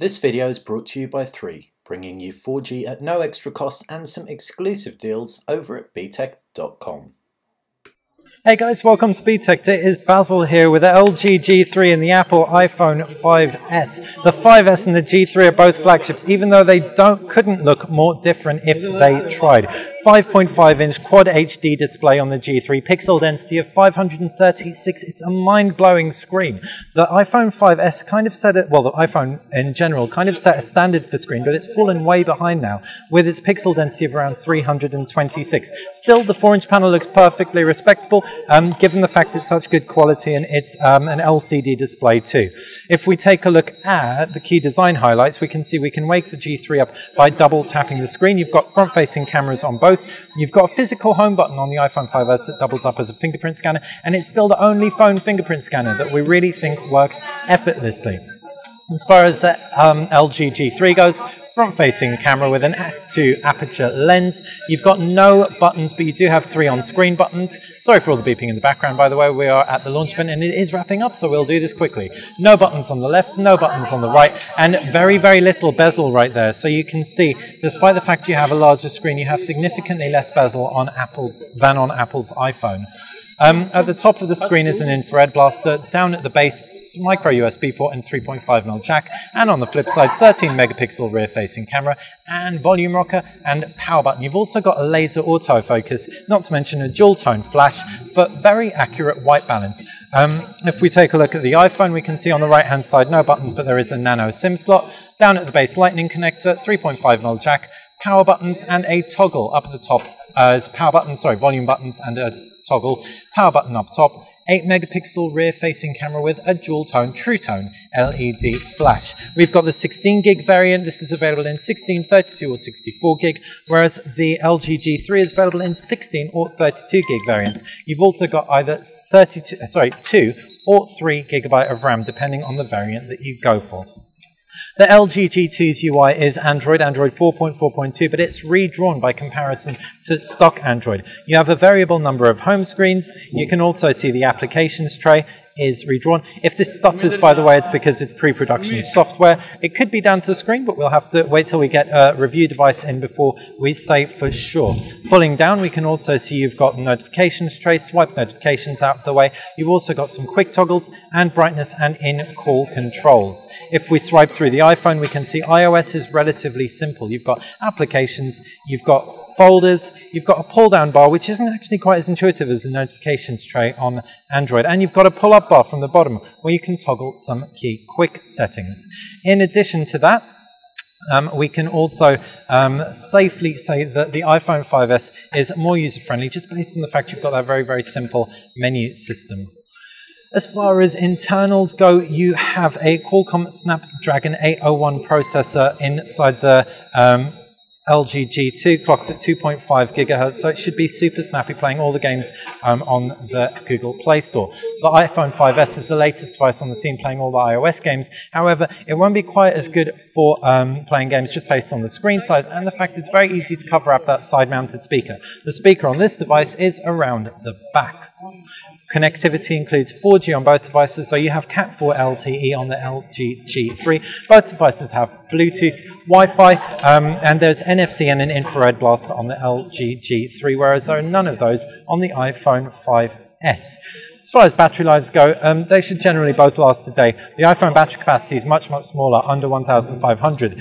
This video is brought to you by 3, bringing you 4G at no extra cost and some exclusive deals over at btech.com. Hey guys, welcome to BTech. It is Basil here with the LG G3 and the Apple iPhone 5S. The 5S and the G3 are both flagships, even though they couldn't look more different if they tried. 5.5-inch Quad HD display on the G3, pixel density of 536. It's a mind-blowing screen. The iPhone 5S kind of set it, well, the iPhone in general kind of set a standard for screen, but it's fallen way behind now with its pixel density of around 326. Still, the 4-inch panel looks perfectly respectable, given the fact it's such good quality, and it's an LCD display too. If we take a look at the key design highlights, we can see we can wake the G3 up by double tapping the screen. You've got front-facing cameras on both. You've got a physical home button on the iPhone 5S that doubles up as a fingerprint scanner, and it's still the only phone fingerprint scanner that we really think works effortlessly. As far as the LG G3 goes, front-facing camera with an f2 aperture lens. You've got no buttons, but you do have 3 on-screen buttons. Sorry for all the beeping in the background, by the way. We are at the launch event, and it is wrapping up, so we'll do this quickly. No buttons on the left, no buttons on the right, and very, very little bezel right there. So you can see, despite the fact you have a larger screen, you have significantly less bezel on than on Apple's iPhone. At the top of the screen is an infrared blaster. Down at the base, micro USB port and 3.5mm jack, and on the flip side 13 megapixel rear facing camera and volume rocker and power button. You've also got a laser autofocus, not to mention a dual tone flash for very accurate white balance. If we take a look at the iPhone, we can see on the right hand side no buttons, but there is a nano SIM slot. Down at the base, lightning connector, 3.5mm jack, power buttons and a toggle up at the top as volume buttons and a toggle, power button up top, 8 megapixel rear facing camera with a dual tone true tone LED flash. We've got the 16 gig variant. This is available in 16, 32 or 64 gig, whereas the LG G3 is available in 16 or 32 gig variants. You've also got either 2 or 3 gigabyte of RAM, depending on the variant that you go for. The LG G2's UI is Android 4.4.2, but it's redrawn by comparison to stock Android. You have a variable number of home screens. You can also see the applications tray is redrawn. If this stutters, by the way, it's because it's pre-production software. It could be down to the screen, but we'll have to wait till we get a review device in before we say for sure. Pulling down, we can also see you've got the notifications tray, swipe notifications out of the way. You've also got some quick toggles and brightness and in-call controls. If we swipe through the iPhone, we can see iOS is relatively simple. You've got applications, you've got folders, you've got a pull-down bar, which isn't actually quite as intuitive as the notifications tray on Android, and you've got a pull-up bar from the bottom where you can toggle some key quick settings. In addition to that, we can also safely say that the iPhone 5S is more user-friendly, just based on the fact you've got that very, very simple menu system. As far as internals go, you have a Qualcomm Snapdragon 801 processor inside the LG G2, clocked at 2.5 gigahertz, so it should be super snappy playing all the games on the Google Play Store. The iPhone 5S is the latest device on the scene playing all the iOS games. However, it won't be quite as good for playing games just based on the screen size and the fact it's very easy to cover up that side-mounted speaker. The speaker on this device is around the back. Connectivity includes 4G on both devices, so you have Cat4 LTE on the LG G3. Both devices have Bluetooth, Wi-Fi, and there's NFC and an infrared blaster on the LG G3, whereas there are none of those on the iPhone 5S. As far as battery lives go, they should generally both last a day. The iPhone battery capacity is much, much smaller, under 1,500,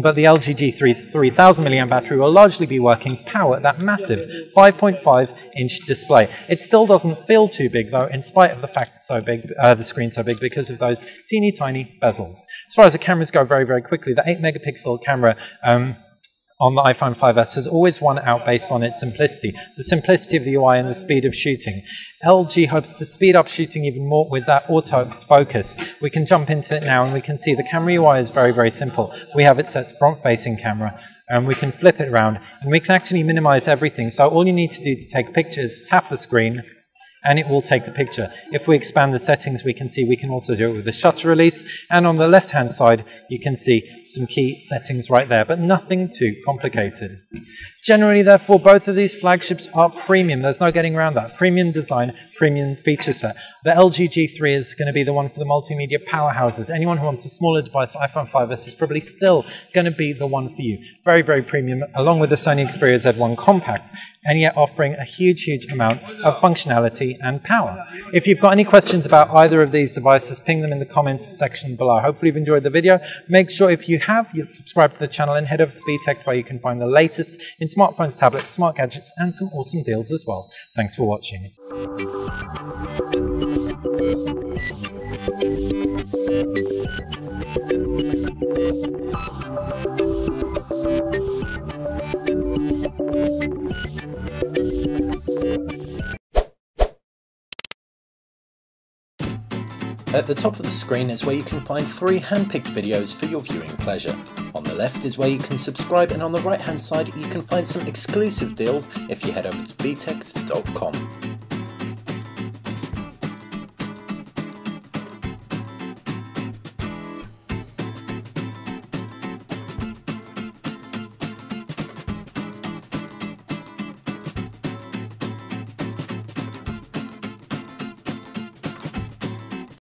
but the LG G3's 3,000 mAh battery will largely be working to power that massive 5.5-inch display. It still doesn't feel too big, though, in spite of the fact it's so big, the screen's so big, because of those teeny tiny bezels. As far as the cameras go, very, very quickly, the 8-megapixel camera on the iPhone 5S has always won out based on its simplicity, the simplicity of the UI and the speed of shooting. LG hopes to speed up shooting even more with that autofocus. We can jump into it now and we can see the camera UI is very, very simple. We have it set to front-facing camera, and we can flip it around, and we can actually minimize everything. So all you need to do to take pictures is tap the screen, and it will take the picture. If we expand the settings, we can see we can also do it with the shutter release. And on the left-hand side, you can see some key settings right there, but nothing too complicated. Generally, therefore, both of these flagships are premium. There's no getting around that. Premium design, premium feature set. The LG G3 is going to be the one for the multimedia powerhouses. Anyone who wants a smaller device, iPhone 5S is probably still going to be the one for you. Very, very premium, along with the Sony Xperia Z1 Compact, and yet offering a huge, huge amount of functionality and power. If you've got any questions about either of these devices, ping them in the comments section below. Hopefully you've enjoyed the video. Make sure if you have, you'll subscribe to the channel and head over to BTech where you can find the latest in smartphones, tablets, smart gadgets, and some awesome deals as well. Thanks for watching. At the top of the screen is where you can find 3 hand-picked videos for your viewing pleasure. On the left is where you can subscribe, and on the right hand side you can find some exclusive deals if you head over to btech.com.